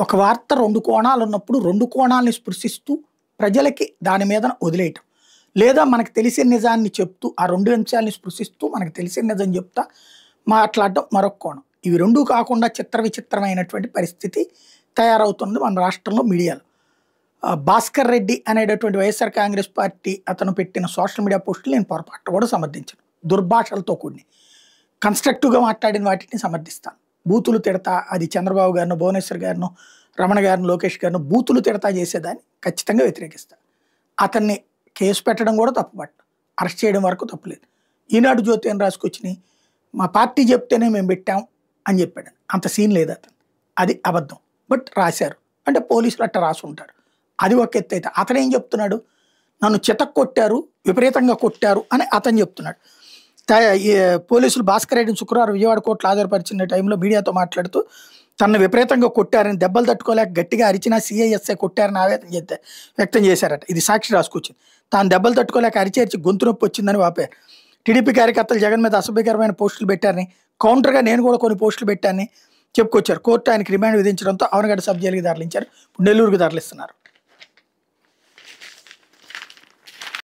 ఒక వార్త 2 కోణాలు ఉన్నప్పుడు 2 కోణాలని స్పృశిస్తూ ప్రజలకి దాని మీద వదిలేయటం. లేదా మనకు తెలిసిన నిజాన్ని చెప్తూ ఆ 2 అంశాలని స్పృశిస్తూ మనకు తెలిసిన నిజం చెప్తా మాట్లాడటం మరొక కోణం. ఇవి 2 కాకుండా విచిత్రమైనటువంటి పరిస్థితి తయారవుతుంది మన రాష్ట్రంలో మీడియాలో. భాస్కర్ రెడ్డి అనేటటువంటి వైఎస్ఆర్ కాంగ్రెస్ పార్టీ అతను పెట్టిన సోషల్ మీడియా పోస్టులు నేను పొరపాటు కూడా సమర్థించను. దుర్భాషలతో కూడిని కన్స్ట్రక్టివ్గా మాట్లాడిన వాటిని సమర్థిస్తాను. బూతులు తిడతా అది చంద్రబాబు గారిను, భువనేశ్వర్ గారిను, రమణ గారిని, లోకేష్ గారిను బూతులు తిడతా చేసేదాన్ని ఖచ్చితంగా వ్యతిరేకిస్తాను. అతన్ని కేసు పెట్టడం కూడా తప్పుపట్ట, అరెస్ట్ చేయడం వరకు తప్పులేదు. ఈనాడు జ్యోతి అని రాసుకొచ్చినాయి మా పార్టీ చెప్తేనే మేము పెట్టాం అని చెప్పాడు. అంత సీన్ లేదు అతను, అది అబద్ధం. బట్ రాశారు అంటే పోలీసులు అట్ట రాసి ఉంటారు. అది ఒక ఎత్తు. అయితే అతను ఏం చెప్తున్నాడు, నన్ను చితక్ కొట్టారు, విపరీతంగా కొట్టారు అని అతను చెప్తున్నాడు. పోలీసులు భాస్కర్ రెడ్డిని శుక్రవారం విజయవాడ కోర్టులో హాజరుపరిచిన టైంలో మీడియాతో మాట్లాడుతూ తనను విపరీతంగా కొట్టారని, దెబ్బలు తట్టుకోలేక గట్టిగా అరిచినా సిఐఎస్ఐ కొట్టారని ఆవేదన వ్యక్తం చేశారట. ఇది సాక్షి రాసుకొచ్చింది. తాను దెబ్బలు తట్టుకోలేక అరిచి గొంతు నొప్పి వచ్చిందని వాపారు. టీడీపీ కార్యకర్తలు జగన్ మీద అసభ్యకరమైన పోస్టులు పెట్టారని, కౌంటర్గా నేను కూడా కొన్ని పోస్టులు పెట్టానని చెప్పుకొచ్చారు. కోర్టు ఆయనకి రిమాండ్ విధించడంతో అవనగడ్డ సబ్ జైలుకి తరలించారు. ఇప్పుడు నెల్లూరుకు తరలిస్తున్నారు.